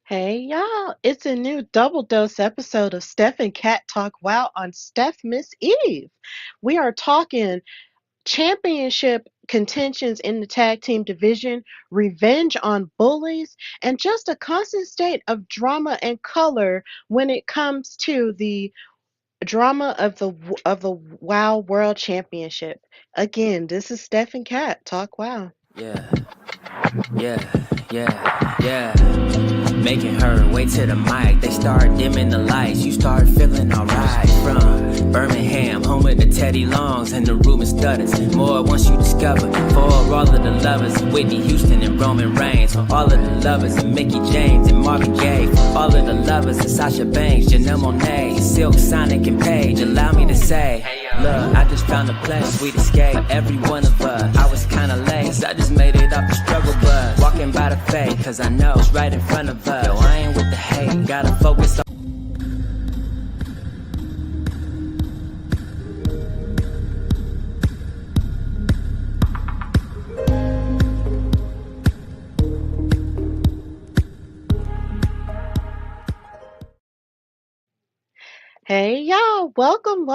Hey y'all, it's a new double dose episode of Steph and Kat Talk WOW on Steph Miss Eve. We are talking championship contentions in the tag team division, revenge on bullies, and just a constant state of drama and color when it comes to the drama of the WOW World Championship. Again, this is Steph and Kat Talk WOW. Yeah, yeah. Making her way to the mic. They start dimming the lights. You start feeling alright. From Birmingham, home of the Teddy Longs, and the room is stutters. More once you discover. For all of the lovers, Whitney Houston and Roman Reigns. For all of the lovers, and Mickey James and Marvin Gaye. For all of the lovers, and Sasha Banks, Janelle Monáe, Silk, Sonic, and Paige. Allow me to say, look, I just found a place, sweet escape. For every one of us, I was kinda late, 'cause I just made it off the struggle bus. Walking by the fate, 'cause I know it's right in front of us. Yo, I ain't with the hate, gotta focus on. Hey y'all, welcome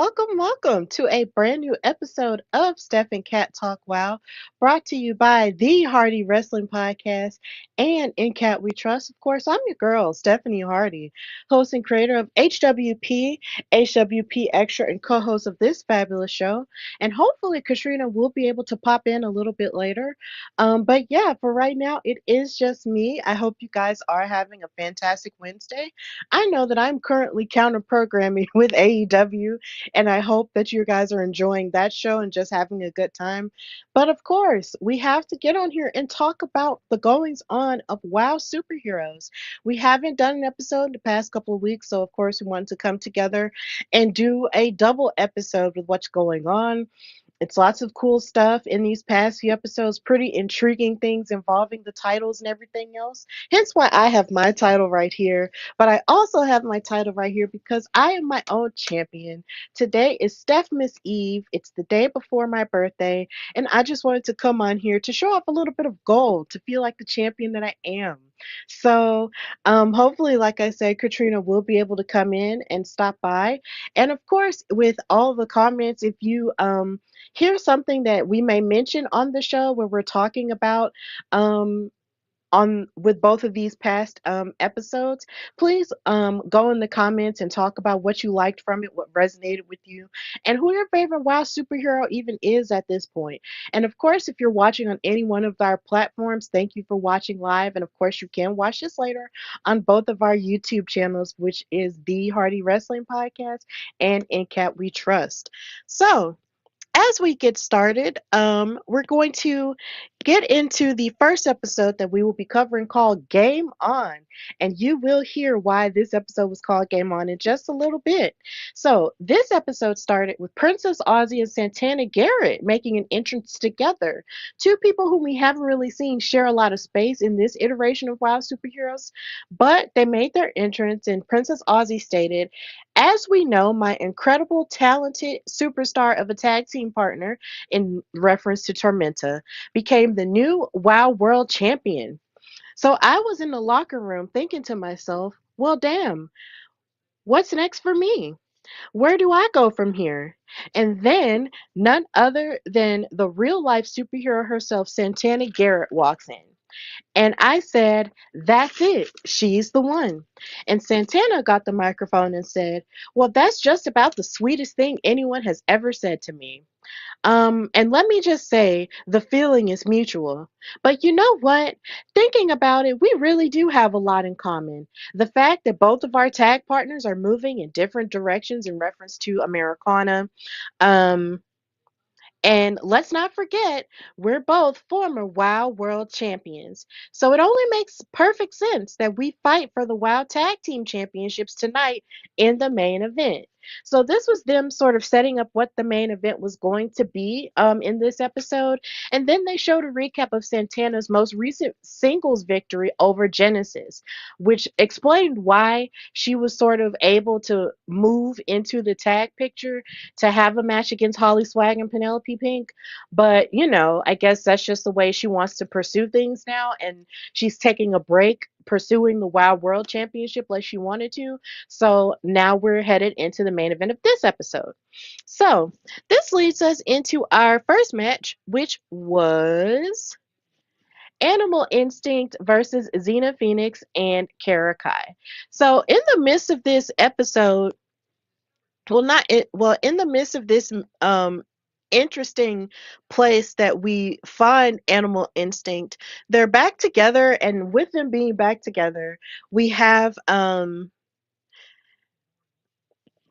to a brand new episode of Steph and Cat Talk WOW, brought to you by the Hardy Wrestling Podcast and In Cat We Trust. Of course, I'm your girl, Stephanie Hardy, host and creator of HWP Extra, and co-host of this fabulous show. And hopefully Katrina will be able to pop in a little bit later. But yeah, for right now, it is just me. I hope you guys are having a fantastic Wednesday. I know that I'm currently counter programming with AEW, and I hope that you guys are enjoying that show and just having a good time. But of course, we have to get on here and talk about the goings on of WoW superheroes. We haven't done an episode in the past couple of weeks, so of course, we wanted to come together and do a double episode with what's going on. It's lots of cool stuff in these past few episodes, pretty intriguing things involving the titles and everything else. Hence why I have my title right here. But I also have my title right here because I am my own champion. Today is Steph Miss Eve. It's the day before my birthday. And I just wanted to come on here to show off a little bit of gold, to feel like the champion that I am. So hopefully, like I said, Katrina will be able to come in and stop by. And of course, with all the comments, if you here's something that we may mention on the show where we're talking about um, on with both of these past episodes. Please go in the comments and talk about what you liked from it, what resonated with you, and who your favorite WoW superhero even is at this point. And of course, if you're watching on any one of our platforms, thank you for watching live. And of course, you can watch this later on both of our YouTube channels, which is the Hardy Wrestling Podcast and In Cat We Trust. So as we get started, we're going to get into the first episode that we will be covering called Game On. And you will hear why this episode was called Game On in just a little bit. So, this episode started with Princess Aussie and Santana Garrett making an entrance together. Two people whom we haven't really seen share a lot of space in this iteration of WoW Superheroes, but they made their entrance, and Princess Aussie stated, as we know, my incredible, talented superstar of a tag team partner, in reference to Tormenta, became the new WoW World Champion. So I was in the locker room thinking to myself, well, damn, what's next for me? Where do I go from here? And then none other than the real life superhero herself, Santana Garrett, walks in. And I said, that's it. She's the one. And Santana got the microphone and said, well, that's just about the sweetest thing anyone has ever said to me. And let me just say, the feeling is mutual. But you know what? Thinking about it, we really do have a lot in common. The fact that both of our tag partners are moving in different directions in reference to Americana. Um, and let's not forget, we're both former WoW World Champions. So it only makes perfect sense that we fight for the WoW Tag Team Championships tonight in the main event. So this was them sort of setting up what the main event was going to be in this episode. And then they showed a recap of Santana's most recent singles victory over Genesis, which explained why she was sort of able to move into the tag picture to have a match against Holly Swag and Penelope Pink. But, I guess that's just the way she wants to pursue things now. And she's taking a break pursuing the WoW World Championship like she wanted to. So now we're headed into the main event of this episode. So this leads us into our first match, which was Animal Instinct versus Xena Phoenix and Kara Kai. So in the midst of this episode, well not it well in the midst of this interesting place that we find Animal Instinct, they're back together, and with them being back together, we have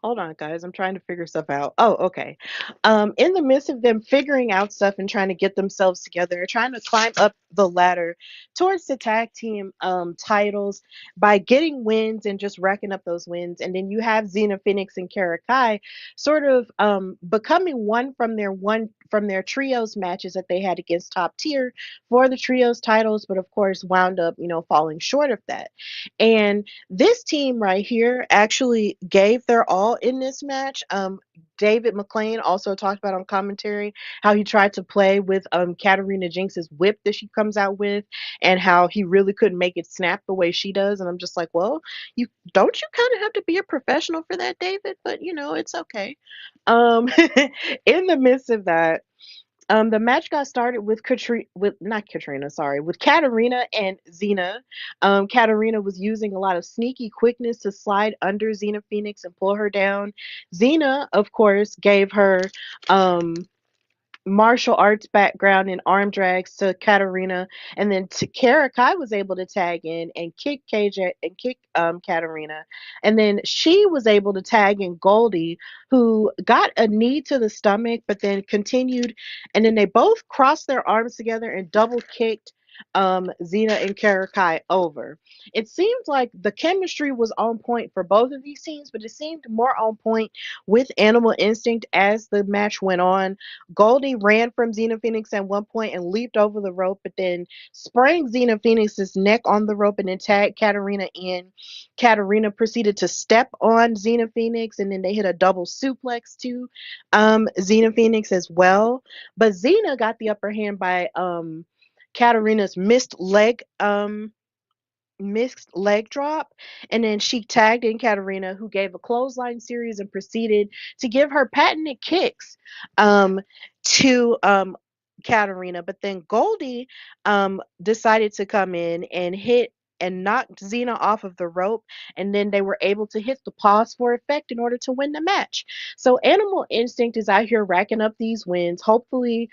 hold on, guys. I'm trying to figure stuff out. Oh, okay. In the midst of them figuring out stuff and trying to get themselves together, trying to climb up the ladder towards the tag team titles by getting wins and just racking up those wins. And then you have Xena Phoenix and Kara Kai sort of becoming one from their trios matches that they had against top tier for the trios titles, but of course wound up, falling short of that. And this team right here actually gave their all in this match. David McLean also talked about on commentary how he tried to play with Katarina Jinx's whip that she comes out with, and how he really couldn't make it snap the way she does. And I'm just like, well, you don't you kind of have to be a professional for that, David? But it's okay. Um, in the midst of that, the match got started with with Katarina and Xena. Katarina was using a lot of sneaky quickness to slide under Xena Phoenix and pull her down. Xena, of course, gave her um, martial arts background in arm drags to Katarina, and then Kara Kai was able to tag in and kick KJ and kick Katarina, and then she was able to tag in Goldie, who got a knee to the stomach, but then continued, and then they both crossed their arms together and double kicked Xena and Kara Kai over. It seemed like the chemistry was on point for both of these teams, but it seemed more on point with Animal Instinct as the match went on. Goldie ran from Xena Phoenix at one point and leaped over the rope, but then sprang Xena Phoenix's neck on the rope and then tagged Katarina in. Katarina proceeded to step on Xena Phoenix, and then they hit a double suplex to Xena Phoenix as well. But Xena got the upper hand by Katarina's mixed leg drop, and then she tagged in Katarina, who gave a clothesline series and proceeded to give her patented kicks um, to Katarina. But then Goldie decided to come in and hit and knocked Xena off of the rope, and then they were able to hit the pause for effect in order to win the match. So Animal Instinct is out here racking up these wins, hopefully,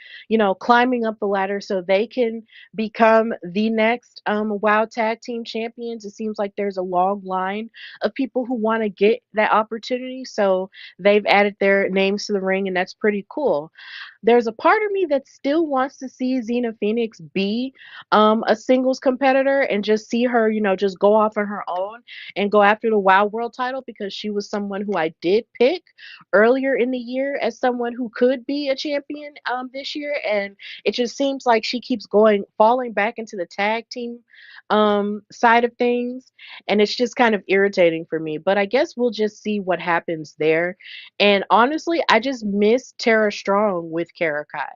climbing up the ladder so they can become the next WoW Tag Team Champions. It seems like there's a long line of people who want to get that opportunity, so they've added their names to the ring, and that's pretty cool. There's a part of me that still wants to see Xena Phoenix be a singles competitor and just see her, just go off on her own and go after the WoW World title, because she was someone who I did pick earlier in the year as someone who could be a champion this year, and it just seems like she keeps falling back into the tag team side of things, and it's just kind of irritating for me. But I guess we'll just see what happens there. And honestly, I just miss Tara Strong with Kara Kai,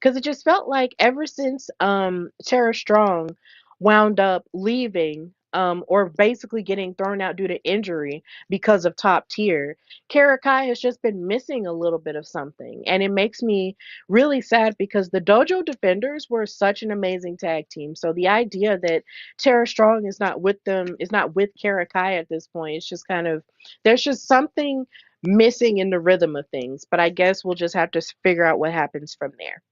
because it just felt like ever since Tara Strong wound up leaving, or basically getting thrown out due to injury because of top tier, Kara Kai has just been missing a little bit of something. And it makes me really sad, because the Dojo Defenders were such an amazing tag team. So the idea that Tara Strong is not with Kara Kai at this point, it's just kind of, there's just something missing in the rhythm of things. But I guess we'll just have to figure out what happens from there.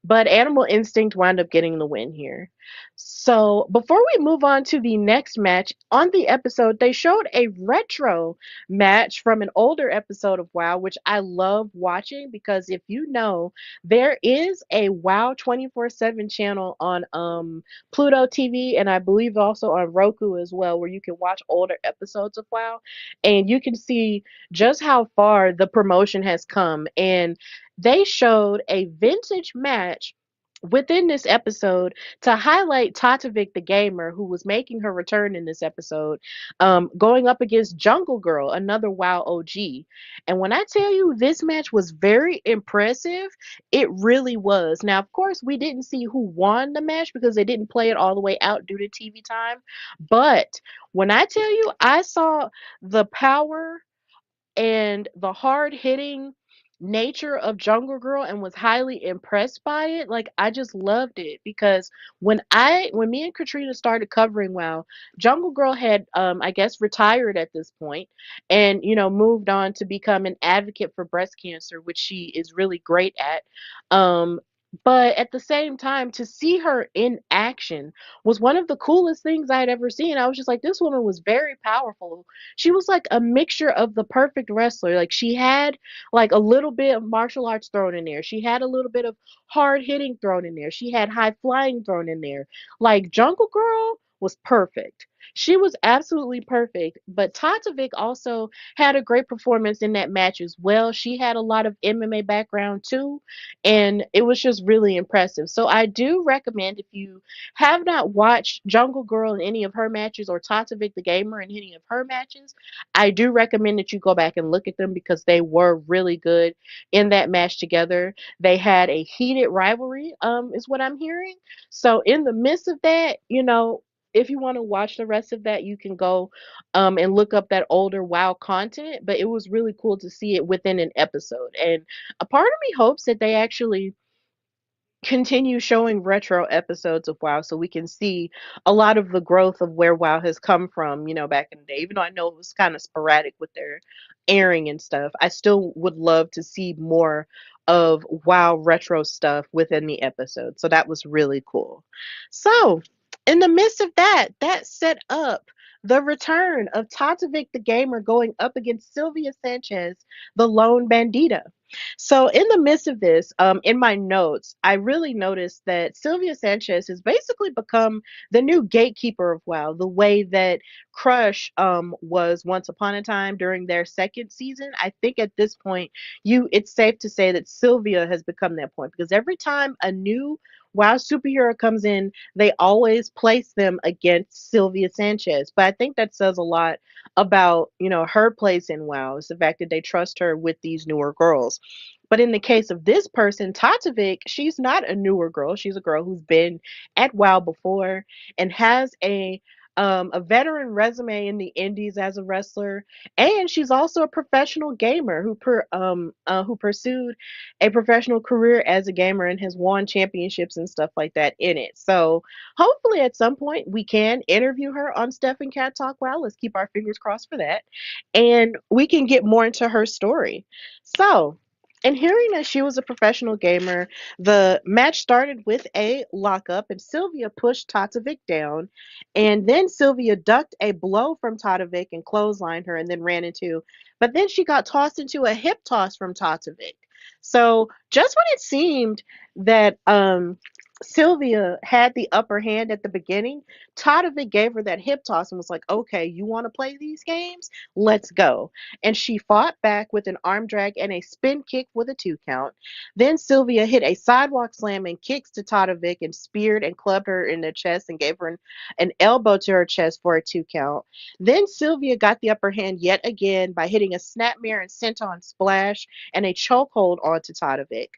But Animal Instinct wound up getting the win here. So before we move on to the next match, on the episode, they showed a retro match from an older episode of WoW, which I love watching, because if you know, there is a WoW 24/7 channel on Pluto TV, and I believe also on Roku as well, where you can watch older episodes of WoW, and you can see just how far the promotion has come. And they showed a vintage match within this episode to highlight Tatevik the Gamer, who was making her return in this episode, going up against Jungle Girl, another WoW OG. And when I tell you this match was very impressive, it really was. Now, of course, we didn't see who won the match because they didn't play it all the way out due to TV time. But when I tell you, I saw the power and the hard hitting nature of Jungle Girl and was highly impressed by it. Like I just loved it because when me and Katrina started covering WoW, Jungle Girl had I guess retired at this point and moved on to become an advocate for breast cancer, which she is really great at. But at the same time, to see her in action was one of the coolest things I had ever seen. I was just like, this woman was very powerful. She was like a mixture of the perfect wrestler. Like she had like a little bit of martial arts thrown in there. She had a little bit of hard hitting thrown in there. She had high flying thrown in there. Like Jungle Girl was perfect. She was absolutely perfect. But Tatavik also had a great performance in that match as well. She had a lot of MMA background too, and it was just really impressive. So I do recommend, if you have not watched Jungle Girl in any of her matches or Tatavik the Gamer in any of her matches, I do recommend that you go back and look at them because they were really good in that match together. They had a heated rivalry, is what I'm hearing. So in the midst of that, if you want to watch the rest of that, you can go and look up that older WoW content. But it was really cool to see it within an episode. And a part of me hopes that they actually continue showing retro episodes of WoW so we can see a lot of the growth of where WoW has come from, back in the day. Even though I know it was kind of sporadic with their airing and stuff, I still would love to see more of WoW retro stuff within the episode. So that was really cool. So, in the midst of that, that set up the return of Tatavik the Gamer going up against Sylvia Sanchez, the lone bandita. So, in the midst of this, in my notes, I really noticed that Sylvia Sanchez has basically become the new gatekeeper of WoW, the way that Crush was once upon a time during their second season. I think at this point, it's safe to say that Sylvia has become that point because every time a new WoW superhero comes in, they always place them against Sylvia Sanchez. But I think that says a lot about, her place in WoW. It's the fact that they trust her with these newer girls. But in the case of this person, Tatavik, she's not a newer girl. She's a girl who's been at WoW before and has a veteran resume in the indies as a wrestler, and she's also a professional gamer who pursued a professional career as a gamer and has won championships and stuff like that in it. So hopefully at some point we can interview her on Steph Kat Talk WOW. Let's keep our fingers crossed for that, and we can get more into her story. So, and hearing that she was a professional gamer, the match started with a lockup, and Sylvia pushed Tatavik down. And then Sylvia ducked a blow from Tatavik and clotheslined her and then ran into. But then she got tossed into a hip toss from Tatavik. So just when it seemed that Sylvia had the upper hand at the beginning, Tatavik gave her that hip toss and was like, okay, you want to play these games? Let's go. And she fought back with an arm drag and a spin kick with a 2 count. Then Sylvia hit a sidewalk slam and kicks to Tatavik and speared and clubbed her in the chest and gave her an elbow to her chest for a 2 count. Then Sylvia got the upper hand yet again by hitting a snapmare and senton splash and a chokehold onto Tatavik.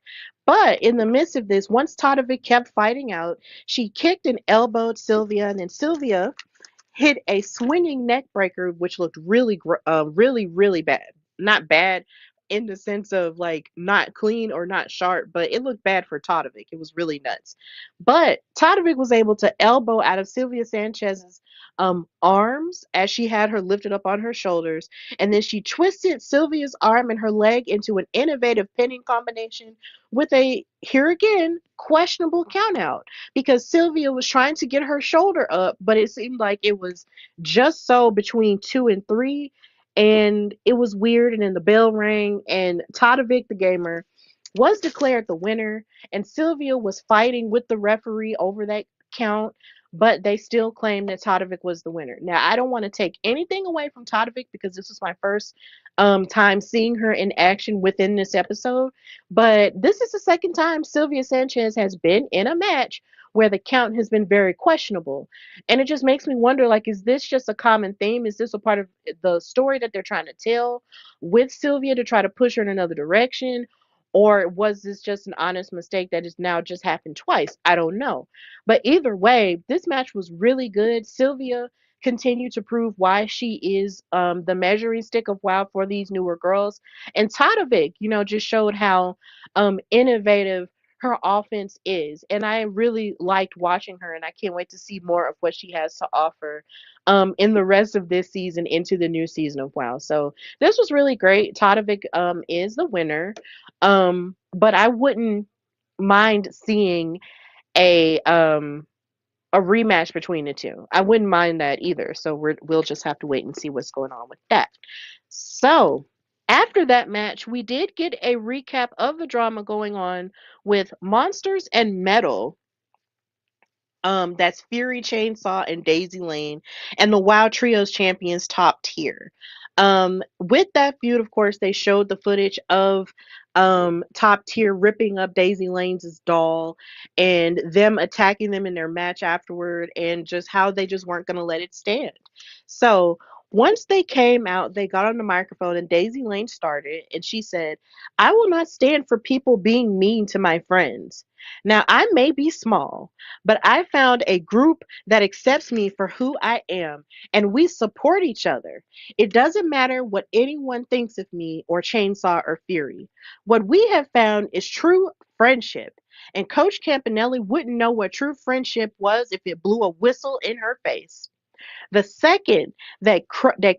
But in the midst of this, once Tatavik kept fighting out, she kicked and elbowed Sylvia, and then Sylvia hit a swinging neck breaker, which looked really, really bad. Not bad in the sense of like not clean or not sharp, but it looked bad for Todorovic. It was really nuts. But Todorovic was able to elbow out of Sylvia Sanchez's arms as she had her lifted up on her shoulders, and then she twisted Sylvia's arm and her leg into an innovative pinning combination with a, here again, questionable countout because Sylvia was trying to get her shoulder up, but it seemed like it was just so between 2 and 3, and it was weird. And then the bell rang, and Tatevik the Gamer was declared the winner, and Sylvia was fighting with the referee over that count, but they still claimed that Tatevik was the winner. Now, I don't want to take anything away from Tatevik because this was my first time seeing her in action within this episode, but this is the second time Sylvia Sanchez has been in a match where the count has been very questionable. And it just makes me wonder, like, is this just a common theme? Is this a part of the story that they're trying to tell with Sylvia to try to push her in another direction? Or was this just an honest mistake that has now just happened twice? I don't know. But either way, this match was really good. Sylvia continued to prove why she is the measuring stick of WoW for these newer girls. And Tatevik, just showed how innovative her offense is. And I really liked watching her, and I can't wait to see more of what she has to offer in the rest of this season into the new season of WoW. So this was really great. Tatevik is the winner. But I wouldn't mind seeing a um a rematch between the two. I wouldn't mind that either. So we'll just have to wait and see what's going on with that. So after that match, we did get a recap of the drama going on with Monsters and Metal. That's Fury, Chainsaw, and Daisy Lane, and the WoW Trios champions top tier. With that feud, of course, they showed the footage of top tier ripping up Daisy Lane's doll and them attacking them in their match afterward, and just how they just weren't going to let it stand. So once they came out, they got on the microphone and Daisy Lane started, and she said, "I will not stand for people being mean to my friends. Now, I may be small, but I found a group that accepts me for who I am, and we support each other. It doesn't matter what anyone thinks of me or Chainsaw or Fury. What we have found is true friendship. And Coach Campanelli wouldn't know what true friendship was if it blew a whistle in her face. The second that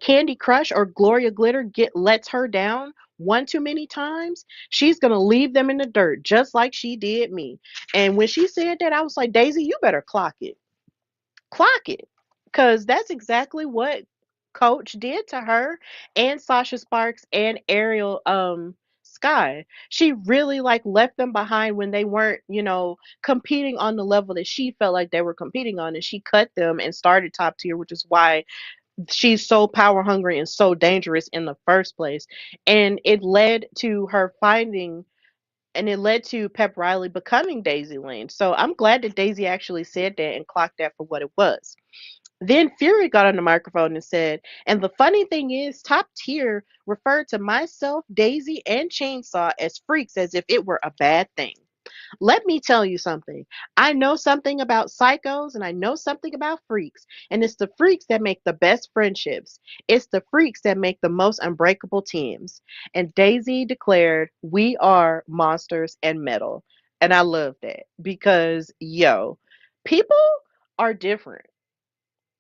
Candy Crush or Gloria Glitter lets her down one too many times, she's gonna leave them in the dirt just like she did me." And when she said that, I was like, Daisy, you better clock it, because that's exactly what Coach did to her and Sasha Sparks and Ariel Sky. She really like left them behind when they weren't, competing on the level that she felt like they were competing on, and she cut them and started top tier, which is why she's so power hungry and so dangerous in the first place. And it led to Pep Riley becoming Daisy Lane. So I'm glad that Daisy actually said that and clocked that for what it was. Then Fury got on the microphone and said, "And the funny thing is, Top Tier referred to myself, Daisy, and Chainsaw as freaks as if it were a bad thing. Let me tell you something. I know something about psychos and I know something about freaks. And it's the freaks that make the best friendships. It's the freaks that make the most unbreakable teams." And Daisy declared, "We are monsters and metal." And I love that because, people are different.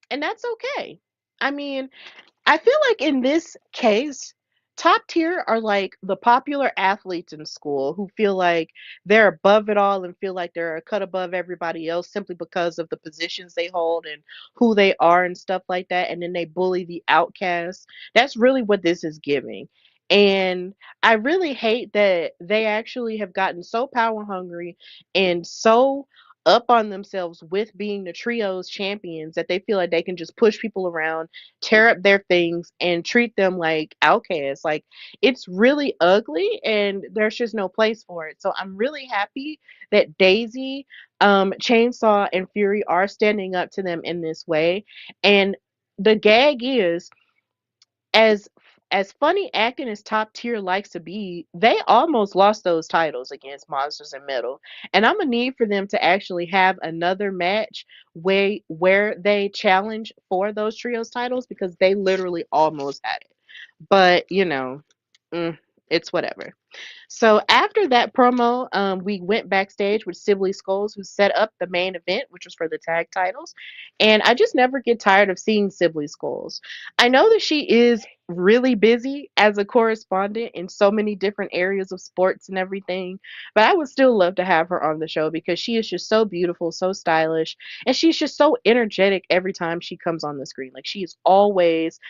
And that's okay. I mean, I feel like in this case, top tier are like the popular athletes in school who feel like they're above it all and feel like they're a cut above everybody else simply because of the positions they hold and who they are and stuff like that. And then they bully the outcasts. That's really what this is giving. And I really hate that they actually have gotten so power hungry and so up on themselves with being the trios champions that they feel like they can just push people around, tear up their things, and treat them like outcasts. Like, it's really ugly and there's just no place for it. So I'm really happy that Daisy, Chainsaw, and Fury are standing up to them in this way. And the gag is, as as funny acting as top tier likes to be, they almost lost those titles against Monsters and Metal. And I'm gonna need for them to actually have another match where they challenge for those trios titles, because they literally almost had it. But mm, it's whatever. So after that promo, we went backstage with Sibley Skulls, who set up the main event, which was for the tag titles. And I just never get tired of seeing Sibley Skulls. I know that she is really busy as a correspondent in so many different areas of sports and everything, but I would still love to have her on the show because she is just so beautiful, so stylish, and she's just so energetic every time she comes on the screen. Like, she is always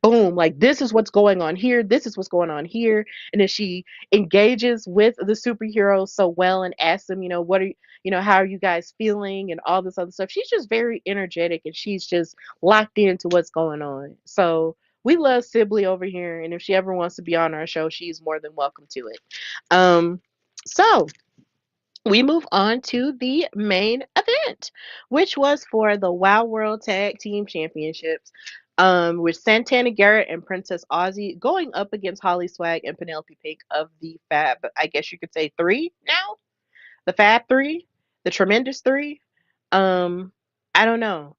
boom, like, this is what's going on here, this is what's going on here. And then she engages with the superheroes so well and asks them, what are how are you guys feeling and all this other stuff. She's just very energetic and she's just locked into what's going on. So We love Sibley over here, and if she ever wants to be on our show, she's more than welcome to it. Um, so we move on to the main event, which was for the WoW World Tag Team Championships. With Santana Garrett and Princess Aussie going up against Holly Swag and Penelope Pink of the Fab, I guess you could say three now? The Fab Three? The Tremendous Three? Um, I don't know.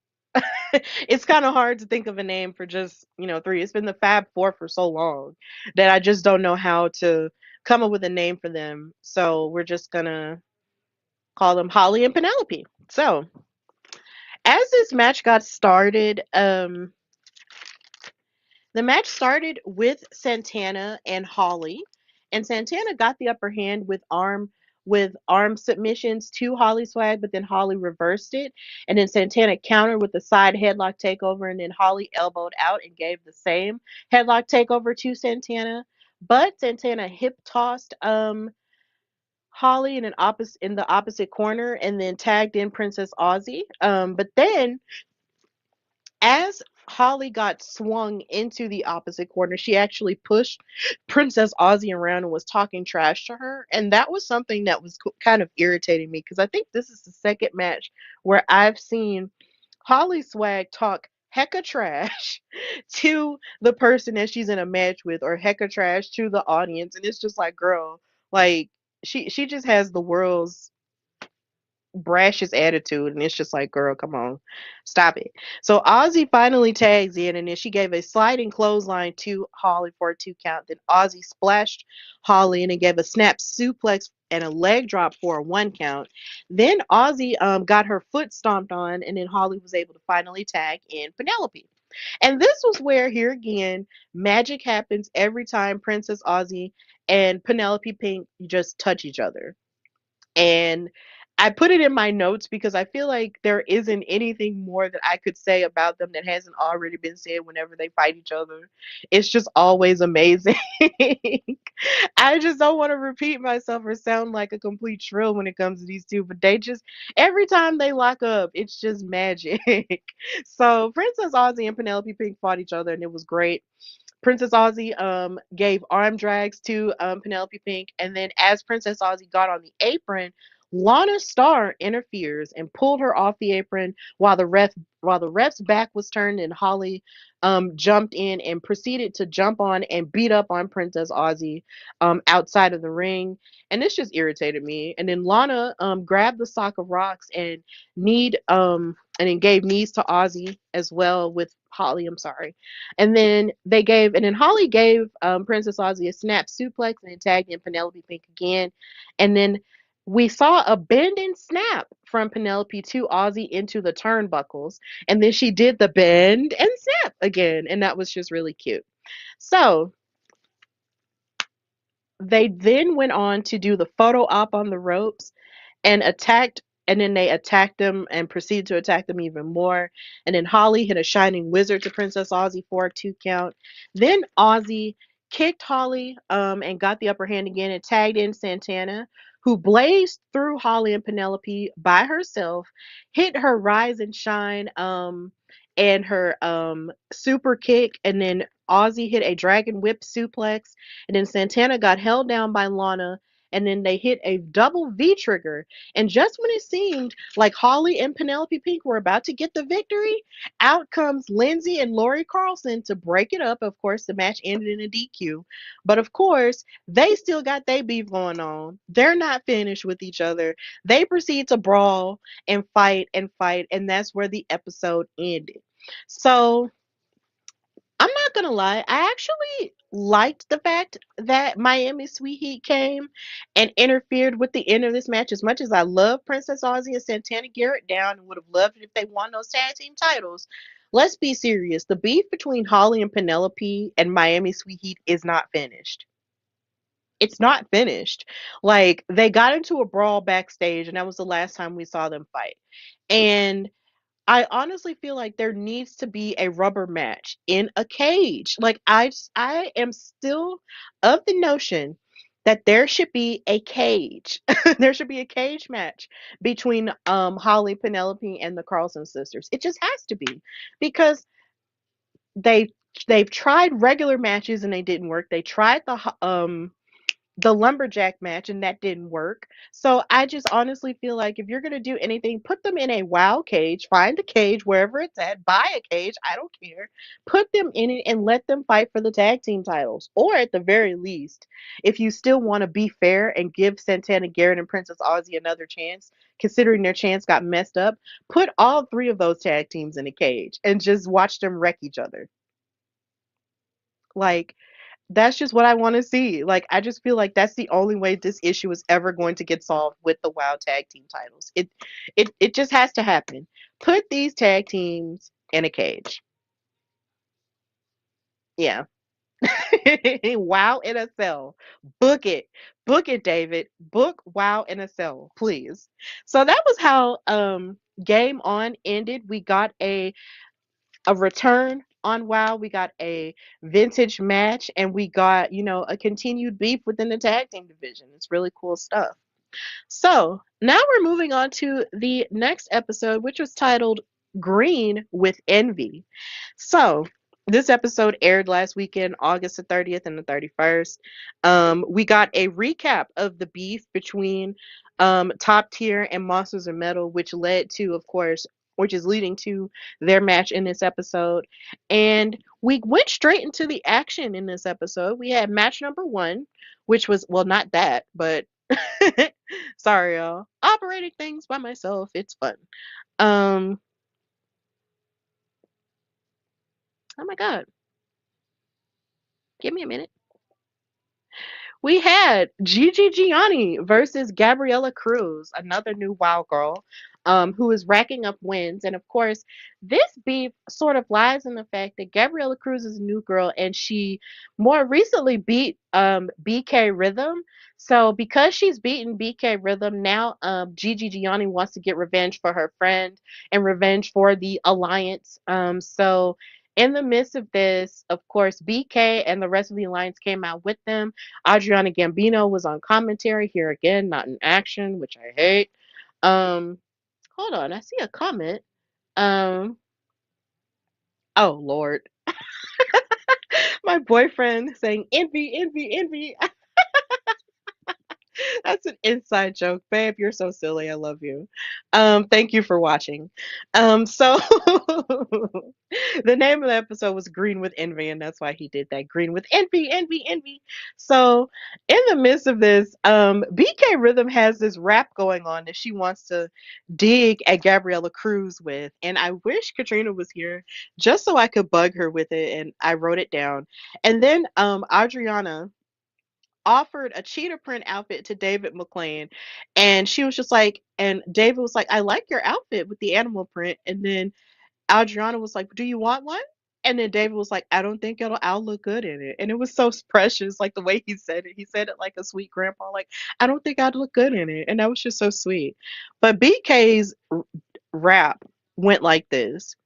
It's kind of hard to think of a name for just, three. It's been the Fab Four for so long that I just don't know how to come up with a name for them. So we're just gonna call them Holly and Penelope. So as this match got started, the match started with Santana and Holly, and Santana got the upper hand with arm submissions to Holly Swag, but then Holly reversed it, and then Santana countered with the side headlock takeover, and then Holly elbowed out and gave the same headlock takeover to Santana. But Santana hip tossed Holly in the opposite corner, and then tagged in Princess Aussie. But then as Holly got swung into the opposite corner, she actually pushed Princess Aussie around and was talking trash to her. And that was something that was kind of irritating me because I think this is the second match where I've seen Holly Swag talk hecka trash to the person that she's in a match with, or hecka trash to the audience. And it's just like, girl, like she just has the world's brashest attitude, and it's just like, girl, come on, stop it. So Ozzy finally tags in, and then she gave a sliding clothesline to Holly for a 2 count. Then Ozzy splashed Holly and then gave a snap suplex and a leg drop for a 1 count. Then Ozzy got her foot stomped on, and then Holly was able to finally tag in Penelope. And this was where, here again, magic happens every time Princess Ozzy and Penelope Pink just touch each other. And I put it in my notes because I feel like there isn't anything more that I could say about them that hasn't already been said whenever they fight each other. It's just always amazing. I just don't want to repeat myself or sound like a complete shrill when it comes to these two, but they just, every time they lock up, it's just magic. So Princess Aussie and Penelope Pink fought each other, and it was great. Princess Aussie gave arm drags to Penelope Pink, and then as Princess Aussie got on the apron, Lana Starr interferes and pulled her off the apron while the ref's back was turned, and Holly jumped in and proceeded to jump on and beat up on Princess Aussie outside of the ring, and this just irritated me. And then Lana grabbed the sock of rocks and then gave knees to Aussie as well with Holly. I'm sorry. And then Holly gave Princess Aussie a snap suplex and then tagged in Penelope Pink again. And then we saw a bend and snap from Penelope to Aussie into the turnbuckles. And then she did the bend and snap again. And that was just really cute. So they then went on to do the photo op on the ropes and attacked and then they attacked them and proceeded to attack them even more. And then Holly hit a shining wizard to Princess Aussie for a 2 count. Then Aussie kicked Holly and got the upper hand again and tagged in Santana, who blazed through Holly and Penelope by herself, hit her rise and shine and her super kick, and then Aussie hit a dragon whip suplex, and then Santana got held down by Lana, and then they hit a double V trigger. And just when it seemed like Holly and Penelope Pink were about to get the victory, out comes Lindsay and Lori Carlson to break it up. Of course, the match ended in a DQ. But of course, they still got their beef going on. They're not finished with each other. They proceed to brawl and fight, and that's where the episode ended. So I'm not gonna lie, I actually liked the fact that Miami Sweet Heat came and interfered with the end of this match. As much as I love Princess Aussie and Santana Garrett down and would have loved it if they won those tag team titles, let's be serious. The beef between Holly and Penelope and Miami Sweet Heat is not finished. It's not finished. Like, they got into a brawl backstage, and that was the last time we saw them fight. And I honestly feel like there needs to be a rubber match in a cage. Like, I am still of the notion that there should be a cage. There should be a cage match between Holly, Penelope, and the Carlson sisters. It just has to be because they They've tried regular matches and they didn't work. They tried the lumberjack match and that didn't work. So I just honestly feel like if you're going to do anything, put them in a WoW cage, find the cage wherever it's at, buy a cage, I don't care. Put them in it and let them fight for the tag team titles. Or at the very least, if you still want to be fair and give Santana Garrett and Princess Aussie another chance, considering their chance got messed up, put all three of those tag teams in a cage and just watch them wreck each other. Like, that's just what I want to see. Like, I just feel like that's the only way this issue is ever going to get solved with the WoW tag team titles. It just has to happen. Put these tag teams in a cage. Yeah. WoW in a cell. Book it. Book it, David. Book WoW in a cell, please. So that was how Game On ended. We got a return on WoW. We got a vintage match, and we got, a continued beef within the tag team division. It's really cool stuff. So now we're moving on to the next episode, which was titled Green with Envy. So this episode aired last weekend, August the 30th and the 31st. We got a recap of the beef between Top Tier and Monsters of Metal, which led to, of course, which is leading to their match in this episode. And we went straight into the action in this episode. We had match number one, which was, well, not that, but sorry, y'all. Operating things by myself. It's fun. Um, oh my God. Give me a minute. We had Gigi Gianni versus Gabriella Cruz, another new wild girl, who is racking up wins. And of course, this beef sort of lies in the fact that Gabriella Cruz is a new girl and she more recently beat BK Rhythm. So because she's beaten BK Rhythm, now Gigi Gianni wants to get revenge for her friend and revenge for the alliance. So in the midst of this, of course, BK and the rest of the alliance came out with them. Adriana Gambino was on commentary here again, not in action, which I hate. Um, hold on, I see a comment. Um, oh Lord, my boyfriend saying envy, envy, envy. That's an inside joke, babe. You're so silly. I love you. Thank you for watching. So the name of the episode was Green with Envy, and that's why he did that. Green with Envy, Envy, Envy. So in the midst of this, BK Rhythm has this rap going on that she wants to dig at Gabriella Cruz with, and I wish Katrina was here just so I could bug her with it, and I wrote it down. And then Adriana offered a cheetah print outfit to David McLean, and she was just like, and David was like, I like your outfit with the animal print. And then Adriana was like, do you want one? And then David was like, I don't think I'll look good in it. And it was so precious, like the way he said it. He said it like a sweet grandpa, like, I don't think I'd look good in it. And that was just so sweet. But BK's rap went like this.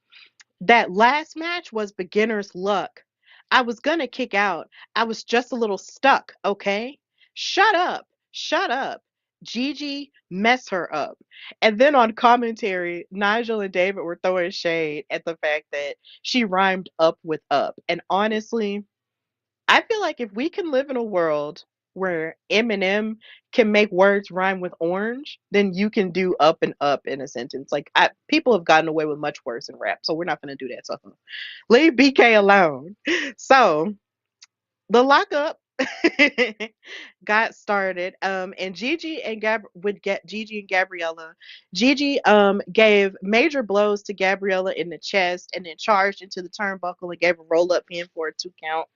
That last match was beginner's luck. I was gonna kick out. I was just a little stuck, okay? Shut up. Shut up. Gigi, mess her up. And then on commentary, Nigel and David were throwing shade at the fact that she rhymed up with up. And honestly, I feel like if we can live in a world where Eminem can make words rhyme with orange, then you can do up and up in a sentence. Like people have gotten away with much worse in rap, so we're not going to do that. So leave BK alone. So the lockup got started. And Gigi and Gab would get Gigi and Gabriella. Gigi gave major blows to Gabriella in the chest and then charged into the turnbuckle and gave a roll up pin for a 2 count.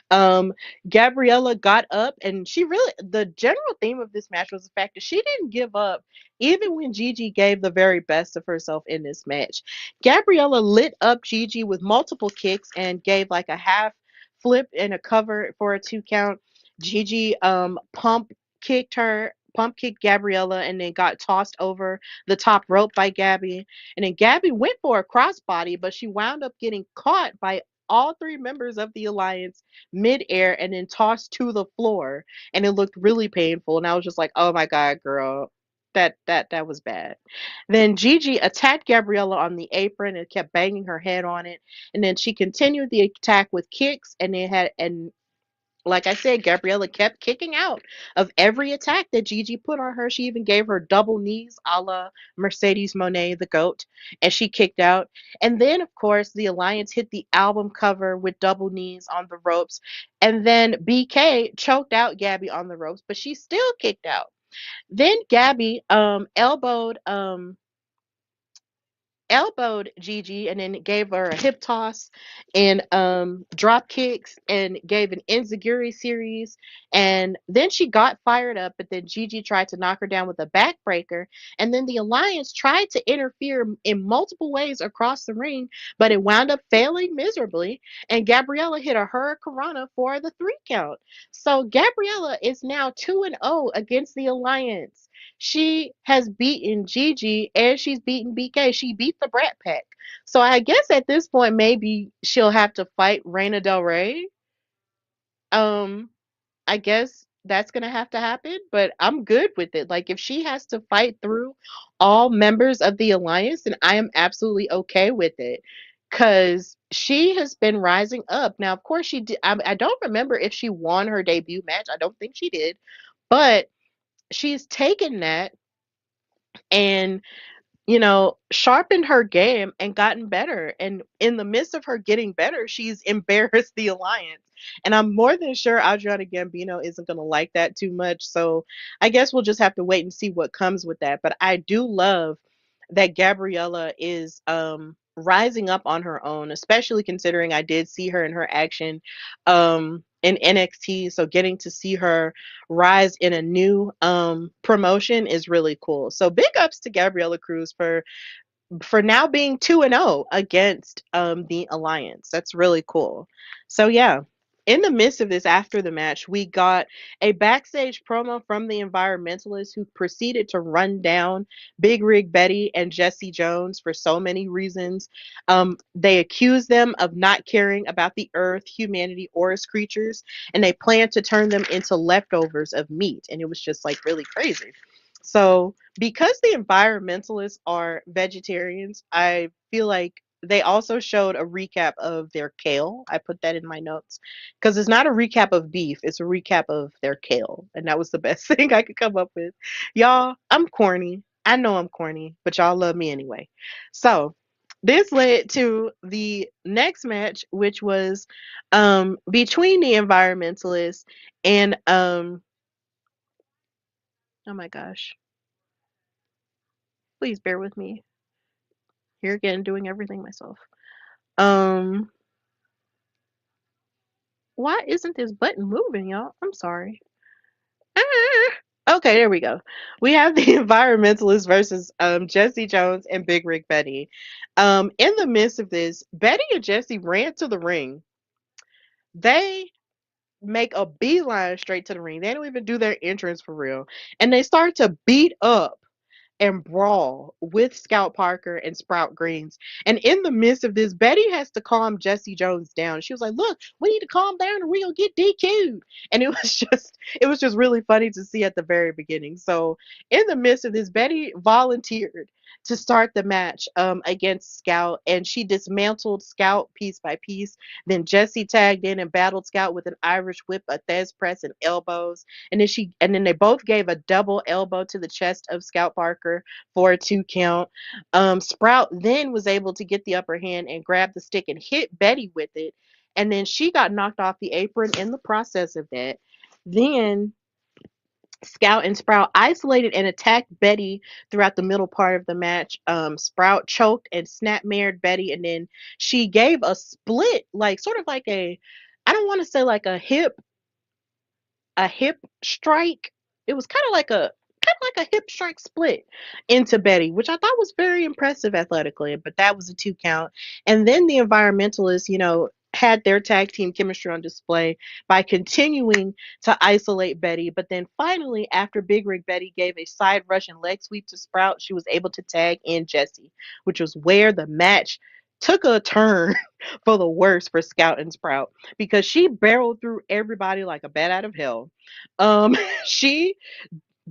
Um, Gabriella got up and she really, the general theme of this match was the fact that she didn't give up even when Gigi gave the very best of herself in this match. Gabriella lit up Gigi with multiple kicks and gave like a half flip and a cover for a 2 count. Gigi pump kicked Gabriella and then got tossed over the top rope by Gabby. And then Gabby went for a crossbody, but she wound up getting caught by all three members of the alliance midair and then tossed to the floor. And it looked really painful. And I was just like, oh my God, girl. That was bad. Then Gigi attacked Gabriella on the apron and kept banging her head on it. And then she continued the attack with kicks, and it had and like I said, Gabriella kept kicking out of every attack that Gigi put on her. She even gave her double knees a la Mercedes Monet, the GOAT, and she kicked out. And then, of course, the Alliance hit the album cover with double knees on the ropes. And then BK choked out Gabby on the ropes, but she still kicked out. Then Gabby elbowed Gigi and then gave her a hip toss and drop kicks and gave an enziguri series. And then she got fired up, but then Gigi tried to knock her down with a backbreaker. And then the Alliance tried to interfere in multiple ways across the ring, but it wound up failing miserably. And Gabriella hit a hurricanrana for the 3 count. So Gabriella is now 2-0 against the Alliance. She has beaten Gigi and she's beaten BK. She beat the Brat Pack. So I guess at this point maybe she'll have to fight Reina Del Rey. Um I guess that's gonna have to happen, but I'm good with it. Like if she has to fight through all members of the alliance, then I am absolutely okay with it. Cause she has been rising up. Now, of course, she did. I don't remember if she won her debut match. I don't think she did, but she's taken that and sharpened her game and gotten better. And in the midst of her getting better, she's embarrassed the alliance. And I'm more than sure Adriana Gambino isn't going to like that too much. So I guess we'll just have to wait and see what comes with that. But I do love that Gabriella is rising up on her own, especially considering I did see her in her action in NXT. So getting to see her rise in a new promotion is really cool. So big ups to Gabriella Cruz for now being 2-0 against the alliance. That's really cool. So yeah, in the midst of this, after the match, we got a backstage promo from the environmentalists who proceeded to run down Big Rig Betty and Jesse Jones for so many reasons. They accused them of not caring about the earth, humanity, or its creatures, and they planned to turn them into leftovers of meat. And it was just like really crazy. So, because the environmentalists are vegetarians, I feel like they also showed a recap of their kale. I put that in my notes because it's not a recap of beef, it's a recap of their kale. And that was the best thing I could come up with. Y'all, I'm corny. I know I'm corny, but y'all love me anyway. So, this led to the next match, which was between the environmentalists and oh my gosh, please bear with me. Here again, doing everything myself. Um, why isn't this button moving, y'all? I'm sorry. Okay, there we go. We have the environmentalists versus Jesse Jones and Big Rig Betty. In the midst of this, Betty and Jesse ran to the ring. They make a beeline straight to the ring. They don't even do their entrance for real. And they start to beat up and brawl with Scout Parker and Sprout Greens. And in the midst of this, Betty has to calm Jesse Jones down. She was like, "Look, we need to calm down or we'll get DQ'd." And it was just really funny to see at the very beginning. So in the midst of this, Betty volunteered to start the match against Scout, and she dismantled Scout piece by piece. Then Jesse tagged in and battled Scout with an Irish whip, a Thez press, and elbows. And then they both gave a double elbow to the chest of Scout Parker for a 2 count. Sprout then was able to get the upper hand and grab the stick and hit Betty with it. And then she got knocked off the apron in the process of that. Then Scout and Sprout isolated and attacked Betty throughout the middle part of the match. Sprout choked and snapmared Betty, and then she gave a split, like sort of like I don't want to say like a hip strike. It was kind of like a hip strike split into Betty, which I thought was very impressive athletically, but that was a 2 count. And then the environmentalists, had their tag team chemistry on display by continuing to isolate Betty. But then finally, after Big Rig Betty gave a side Russian leg sweep to Sprout, she was able to tag in Jesse, which was where the match took a turn for the worse for Scout and Sprout because she barreled through everybody like a bat out of hell. She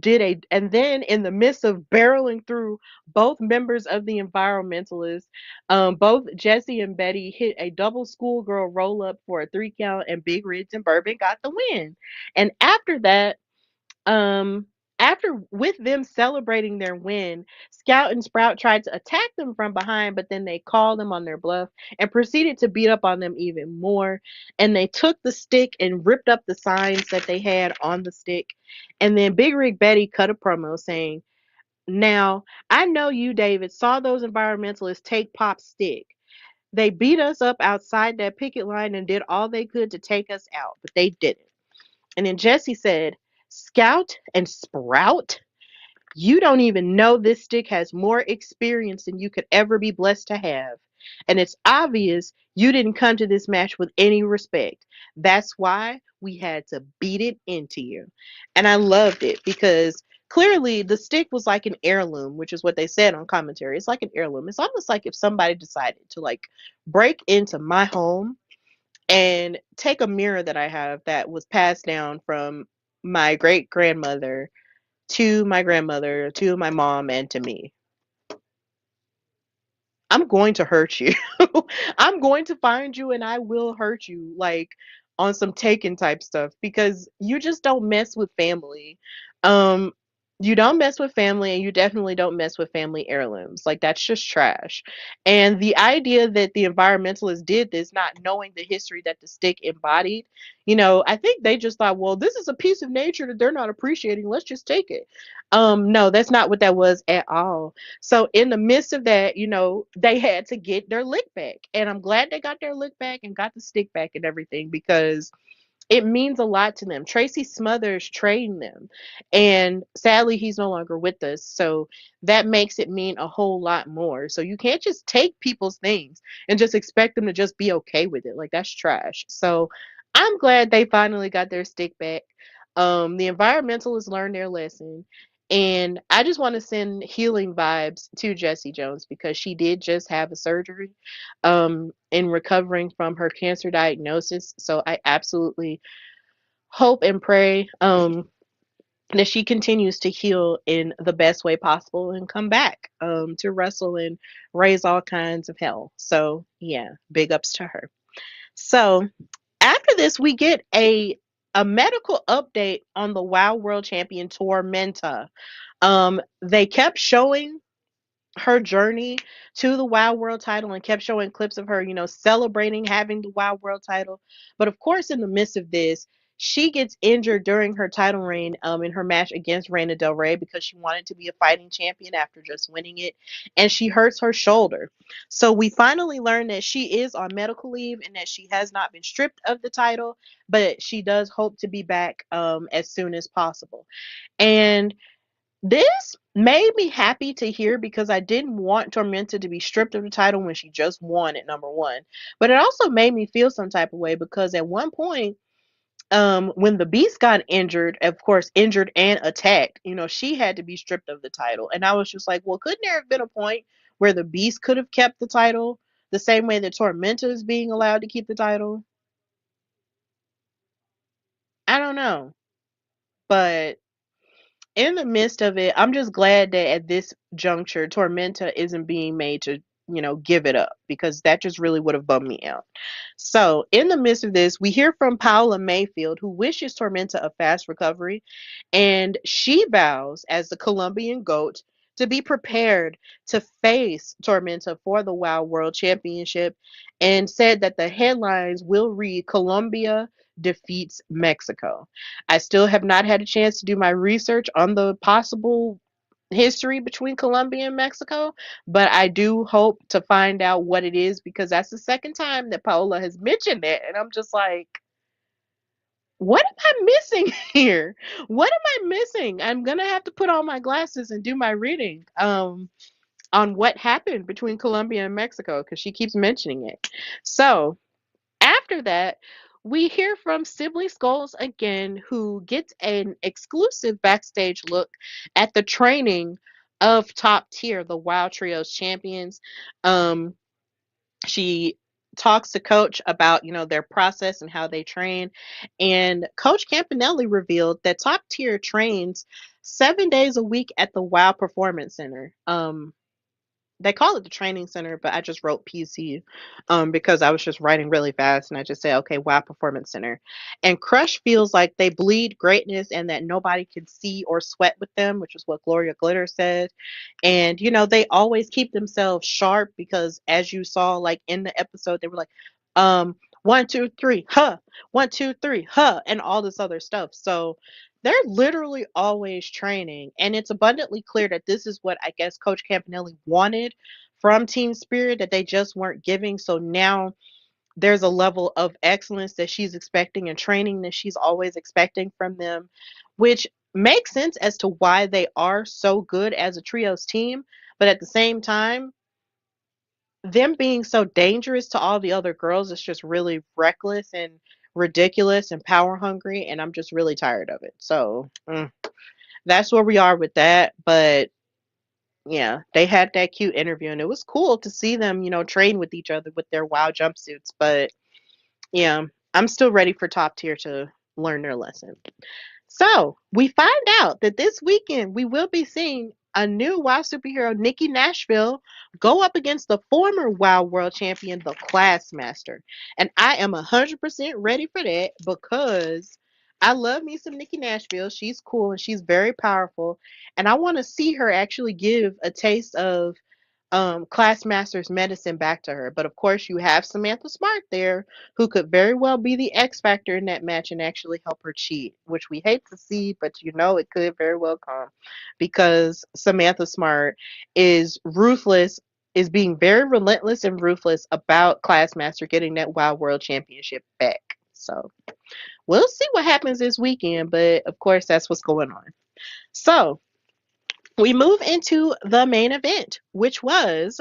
and then in the midst of barreling through both members of the environmentalists, both Jesse and Betty hit a double schoolgirl roll up for a 3 count, and Big Ridge and Bourbon got the win. And after that, um, after with them celebrating their win, Scout and Sprout tried to attack them from behind, but then they called them on their bluff and proceeded to beat up on them even more. And they took the stick and ripped up the signs that they had on the stick. And then Big Rig Betty cut a promo saying, "Now, I know you, David, saw those environmentalists take Pop's stick. They beat us up outside that picket line and did all they could to take us out, but they didn't." And then Jesse said, "Scout and Sprout, you don't even know this stick has more experience than you could ever be blessed to have. And it's obvious you didn't come to this match with any respect. That's why we had to beat it into you." And I loved it because clearly the stick was like an heirloom, which is what they said on commentary. It's like an heirloom. It's almost like if somebody decided to like break into my home and take a mirror that I have that was passed down from my great grandmother to my grandmother to my mom and to me. I'm going to hurt you. I'm going to find you and I will hurt you, like on some taken type stuff, because you just don't mess with family. Um, you don't mess with family, and you definitely don't mess with family heirlooms. Like that's just trash. And the idea that the environmentalists did this, not knowing the history that the stick embodied, I think they just thought, well, this is a piece of nature that they're not appreciating. Let's just take it. No, that's not what that was at all. So in the midst of that, they had to get their lick back. And I'm glad they got their lick back and got the stick back and everything because it means a lot to them. Tracy Smothers trained them. And sadly, he's no longer with us. So that makes it mean a whole lot more. So you can't just take people's things and just expect them to just be okay with it. Like that's trash. So I'm glad they finally got their stick back. The environmentalists learned their lesson. And I just want to send healing vibes to Jessie Jones because she did just have a surgery in recovering from her cancer diagnosis. So I absolutely hope and pray that she continues to heal in the best way possible and come back to wrestle and raise all kinds of hell. So yeah, big ups to her. So after this, we get a medical update on the WoW World Champion Tormenta. They kept showing her journey to the WoW World title and kept showing clips of her, celebrating having the WoW World title. But of course, in the midst of this, she gets injured during her title reign in her match against Reina Del Rey because she wanted to be a fighting champion after just winning it. And she hurts her shoulder. So we finally learn that she is on medical leave and that she has not been stripped of the title, but she does hope to be back as soon as possible. And this made me happy to hear because I didn't want Tormenta to be stripped of the title when she just won at number one. But it also made me feel some type of way because at one point, when the Beast got injured, of course, injured and attacked, she had to be stripped of the title. And I was just like, well, couldn't there have been a point where the Beast could have kept the title the same way that Tormenta is being allowed to keep the title? I don't know. But in the midst of it, I'm just glad that at this juncture, Tormenta isn't being made to, give it up because that just really would have bummed me out. So, in the midst of this, we hear from Paula Mayfield, who wishes Tormenta a fast recovery, and she vows, as the Colombian GOAT, to be prepared to face Tormenta for the WoW World Championship and said that the headlines will read Colombia defeats Mexico. I still have not had a chance to do my research on the possible history between Colombia and Mexico, but I do hope to find out what it is because that's the second time that Paola has mentioned it. And I'm just like, what am I missing here? What am I missing? I'm going to have to put on my glasses and do my reading on what happened between Colombia and Mexico because she keeps mentioning it. So, after that, we hear from Sibley Skulls again, who gets an exclusive backstage look at the training of Top Tier, the WoW Trios champions. She talks to Coach about, their process and how they train. And Coach Campanelli revealed that Top Tier trains 7 days a week at the WOW Performance Center. They call it the training center, but I just wrote PC because I was just writing really fast and I just said, okay, WOW Performance Center. And Crush feels like they bleed greatness and that nobody can see or sweat with them, which is what Gloria Glitter said. And, they always keep themselves sharp because as you saw, like in the episode, they were like, one, two, three, huh, 1, 2, 3, huh, and all this other stuff. So they're literally always training, and it's abundantly clear that this is what I guess Coach Campanelli wanted from Team Spirit that they just weren't giving. So now there's a level of excellence that she's expecting and training that she's always expecting from them, which makes sense as to why they are so good as a trios team. But at the same time, them being so dangerous to all the other girls is just really reckless and ridiculous and power hungry, and I'm just really tired of it. So that's where we are with that. But yeah, they had that cute interview, and it was cool to see them, train with each other with their WoW jumpsuits. But yeah, I'm still ready for Top Tier to learn their lesson. So we find out that this weekend we will be seeing a new WoW superhero, Nikki Nashville, go up against the former WoW World Champion, the Classmaster. And I am 100% ready for that because I love me some Nikki Nashville. She's cool and she's very powerful. And I want to see her actually give a taste of Classmaster's medicine back to her. But of course, you have Samantha Smart there, who could very well be the X factor in that match and actually help her cheat, which we hate to see, but it could very well come because Samantha Smart is ruthless, is being very relentless and ruthless about Classmaster getting that Wild World Championship back. So we'll see what happens this weekend, but of course, that's what's going on. So we move into the main event, which was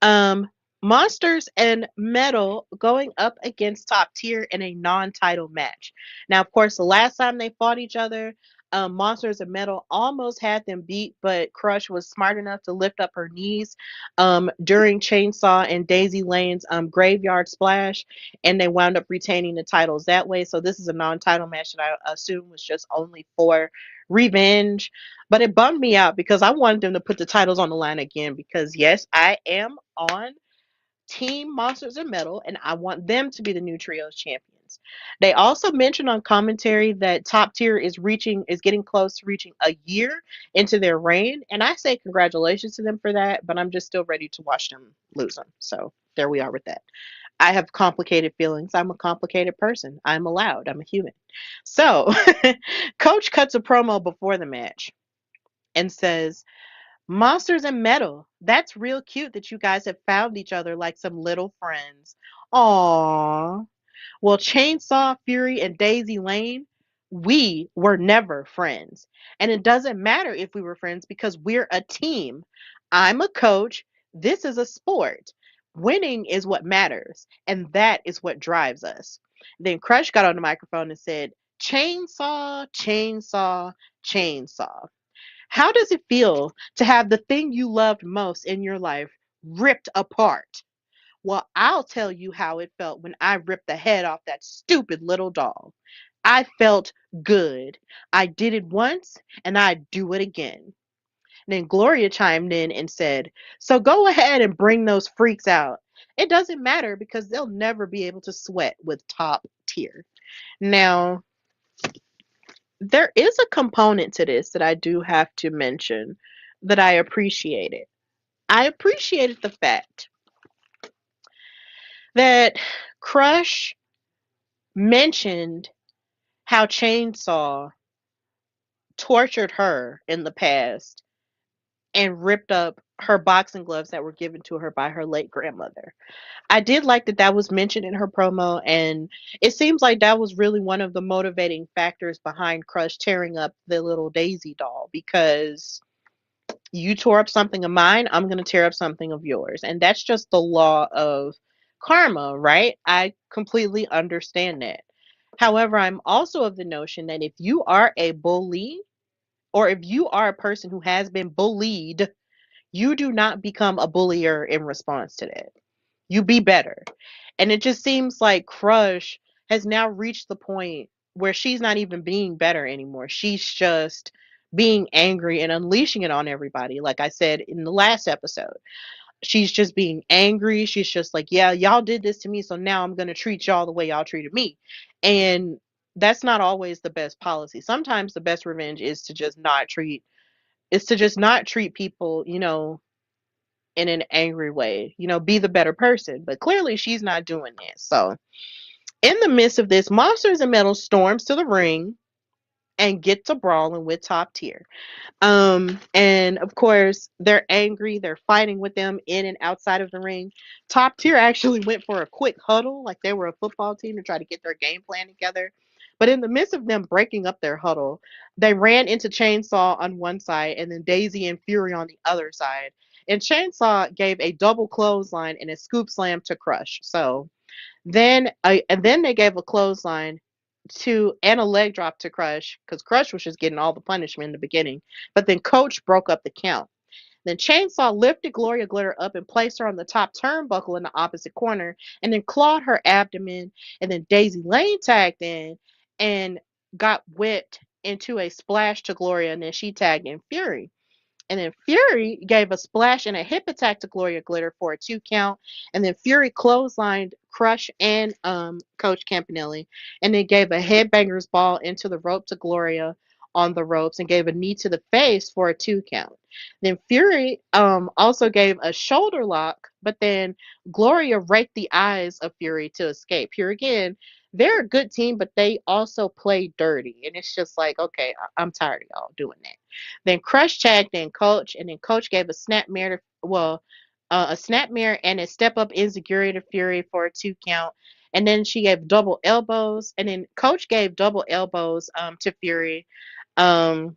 um, Monsters and Metal going up against Top Tier in a non-title match. Now, of course, the last time they fought each other, Monsters and Metal almost had them beat, but Crush was smart enough to lift up her knees during Chainsaw and Daisy Lane's Graveyard Splash, and they wound up retaining the titles that way. So this is a non-title match that I assume was just only for revenge. But it bummed me out because I wanted them to put the titles on the line again because yes, I am on Team Monsters and Metal and I want them to be the new trios champions. They also mentioned on commentary that Top Tier is getting close to reaching a year into their reign, and I say congratulations to them for that, but I'm just still ready to watch them lose them. So there we are with that. I have complicated feelings. I'm a complicated person. I'm allowed. I'm a human. So, Coach cuts a promo before the match and says, Monsters and Metal, that's real cute that you guys have found each other like some little friends. Aww. Well, Chainsaw, Fury, and Daisy Lane, we were never friends. And it doesn't matter if we were friends because we're a team. I'm a coach. This is a sport. Winning is what matters. And that is what drives us. Then Crush got on the microphone and said, Chainsaw, chainsaw, chainsaw. How does it feel to have the thing you loved most in your life ripped apart? Well, I'll tell you how it felt when I ripped the head off that stupid little doll. I felt good. I did it once and I'd do it again. Then Gloria chimed in and said, So go ahead and bring those freaks out. It doesn't matter because they'll never be able to sweat with Top Tier. Now, there is a component to this that I do have to mention that I appreciated. I appreciated the fact that Crush mentioned how Chainsaw tortured her in the past and ripped up her boxing gloves that were given to her by her late grandmother. I did like that that was mentioned in her promo, and it seems like that was really one of the motivating factors behind Crush tearing up the little Daisy doll because you tore up something of mine, I'm going to tear up something of yours. And that's just the law of karma, right? I completely understand that. However, I'm also of the notion that if you are a bully or if you are a person who has been bullied, you do not become a bullier in response to that. You be better. And it just seems like Crush has now reached the point where she's not even being better anymore. She's just being angry and unleashing it on everybody. Like I said in the last episode, she's just being angry. She's just like, yeah, y'all did this to me, so now I'm going to treat y'all the way y'all treated me. And that's not always the best policy. Sometimes the best revenge is to just not treat people, in an angry way. Be the better person. But clearly she's not doing that. So, in the midst of this, Monsters and Metal storms to the ring and gets a brawling with Top Tier. And of course, they're angry. They're fighting with them in and outside of the ring. Top Tier actually went for a quick huddle, like they were a football team to try to get their game plan together. But in the midst of them breaking up their huddle, they ran into Chainsaw on one side and then Daisy and Fury on the other side. And Chainsaw gave a double clothesline and a scoop slam to Crush. And then they gave a clothesline to and a leg drop to Crush because Crush was just getting all the punishment in the beginning. But then Coach broke up the count. Then Chainsaw lifted Gloria Glitter up and placed her on the top turnbuckle in the opposite corner, and then clawed her abdomen. And then Daisy Lane tagged in and got whipped into a splash to Gloria, and then she tagged in Fury. And then Fury gave a splash and a hip attack to Gloria Glitter for a 2 count. And then Fury clotheslined Crush and Coach Campanelli. And then gave a headbanger's ball into the rope to Gloria on the ropes and gave a knee to the face for a 2 count. Then Fury also gave a shoulder lock, but then Gloria raked the eyes of Fury to escape. Here again, they're a good team, but they also play dirty. And it's just like, okay, I'm tired of y'all doing that. Then Crush tagged in Coach, and then Coach gave a a snapmare and a step up insecurity to Fury for a 2 count. And then she gave double elbows, and then Coach gave double elbows to Fury. Um,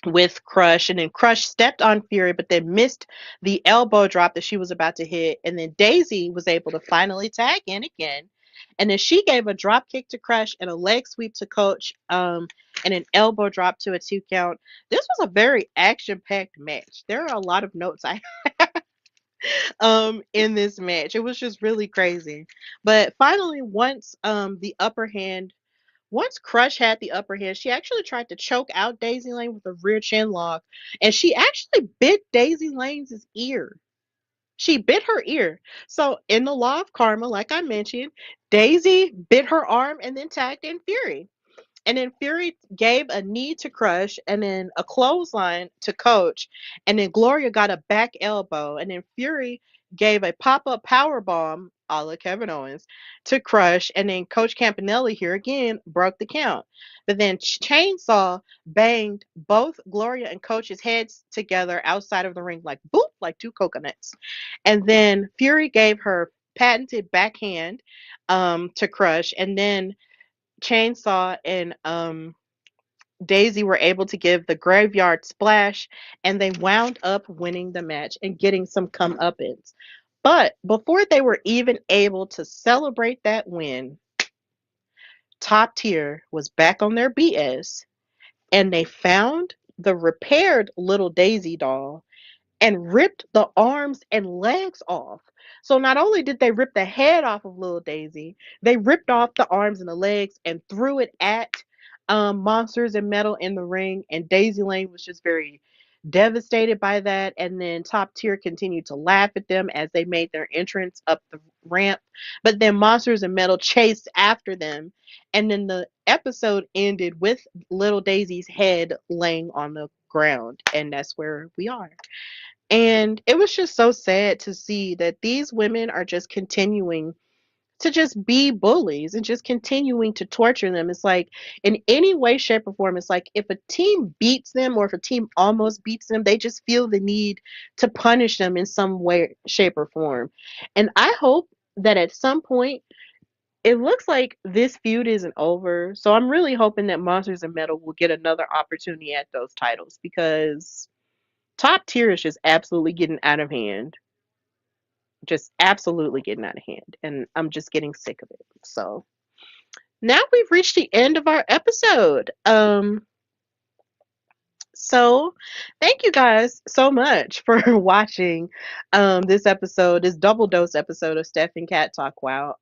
with Crush, and then Crush stepped on Fury, but then missed the elbow drop that she was about to hit, and then Daisy was able to finally tag in again, and then she gave a drop kick to Crush and a leg sweep to Coach, and an elbow drop to a 2 count. This was a very action-packed match. There are a lot of notes I in this match. It was just really crazy, but finally, once Crush had the upper hand, she actually tried to choke out Daisy Lane with a rear chin lock, and she actually bit Daisy Lane's ear. She bit her ear. So, in the law of karma, like I mentioned, Daisy bit her arm and then tagged in Fury. And then Fury gave a knee to Crush and then a clothesline to Coach. And then Gloria got a back elbow. And then Fury gave a pop up power bomb a la Kevin Owens to Crush. And then Coach Campanelli here again broke the count. But then Chainsaw banged both Gloria and Coach's heads together outside of the ring, like boop, like two coconuts. And then Fury gave her patented backhand to Crush. And then Chainsaw and Daisy were able to give the graveyard splash, and they wound up winning the match and getting some comeuppance. But before they were even able to celebrate that win, Top Tier was back on their BS, and they found the repaired little Daisy doll and ripped the arms and legs off. So not only did they rip the head off of little Daisy, they ripped off the arms and the legs and threw it at Monsters and Metal in the ring. And Daisy Lane was just very devastated by that. And then Top Tier continued to laugh at them as they made their entrance up the ramp. But then Monsters and Metal chased after them. And then the episode ended with little Daisy's head laying on the ground. And that's where we are. And it was just so sad to see that these women are just continuing to just be bullies and just continuing to torture them. It's like, in any way, shape, or form, it's like if a team beats them or if a team almost beats them, they just feel the need to punish them in some way, shape, or form. And I hope that at some point, it looks like this feud isn't over. So I'm really hoping that Monsters and Metal will get another opportunity at those titles because Top Tier is just absolutely getting out of hand. Just absolutely getting out of hand. And I'm just getting sick of it. So now we've reached the end of our episode. So, thank you guys so much for watching this episode, this double dose episode of Steph and Kat Talk WOW.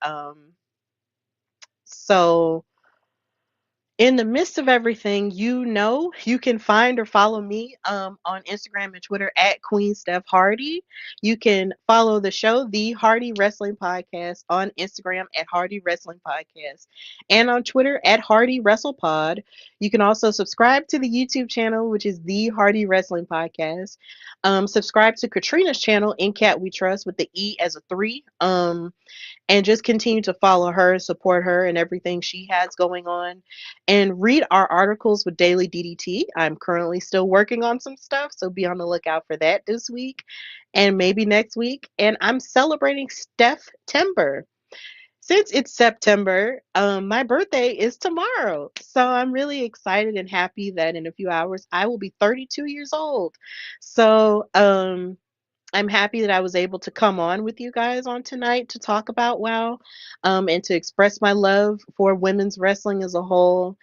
So, in the midst of everything, you can find or follow me on Instagram and Twitter at Queen Steph Hardy. You can follow the show, The Hardy Wrestling Podcast, on Instagram at Hardy Wrestling Podcast and on Twitter at Hardy WrestlePod. You can also subscribe to the YouTube channel, which is The Hardy Wrestling Podcast. Subscribe to Katrina's channel, In Cat We Trust, with the E as a three. And just continue to follow her, support her, and everything she has going on. And read our articles with Daily DDT. I'm currently still working on some stuff, so be on the lookout for that this week and maybe next week. And I'm celebrating Steph Timber. Since it's September, my birthday is tomorrow. So I'm really excited and happy that in a few hours I will be 32 years old. So, I'm happy that I was able to come on with you guys on tonight to talk about WoW, and to express my love for women's wrestling as a whole.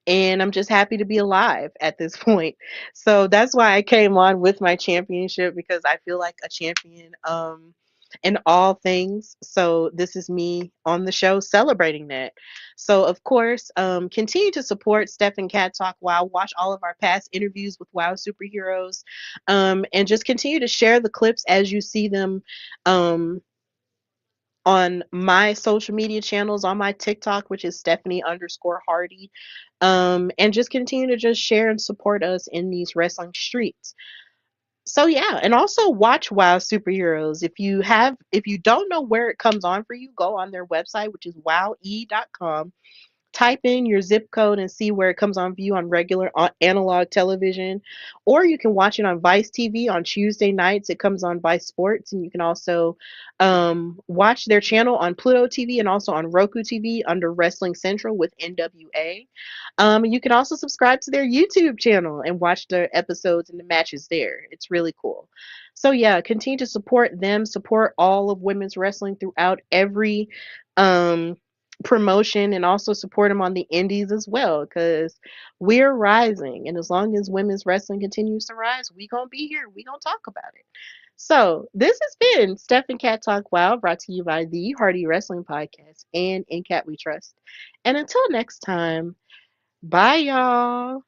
And I'm just happy to be alive at this point. So that's why I came on with my championship, because I feel like a champion in all things. So this is me on the show celebrating that. So of course, continue to support Steph and Cat Talk WoW. Watch all of our past interviews with WoW superheroes, and just continue to share the clips as you see them um, on my social media channels, on my TikTok, which is Stephanie_Hardy, and just continue to just share and support us in these wrestling streets. So yeah, and also watch WoW Superheroes. If you don't know where it comes on for you, go on their website, which is wowe.com. Type in your zip code and see where it comes on view on regular analog television, or you can watch it on Vice TV on Tuesday nights. It comes on Vice Sports, and you can also watch their channel on Pluto TV and also on Roku TV under Wrestling Central with NWA. You can also subscribe to their YouTube channel and watch the episodes and the matches there. It's really cool. So yeah, continue to support them, support all of women's wrestling throughout every um promotion, and also support them on the indies as well, because we're rising, and as long as women's wrestling continues to rise, we gonna be here, we gonna talk about it. So this has been Steph and Cat Talk WoW, brought to you by the Hardy Wrestling Podcast and In Cat We Trust. And until next time, bye y'all.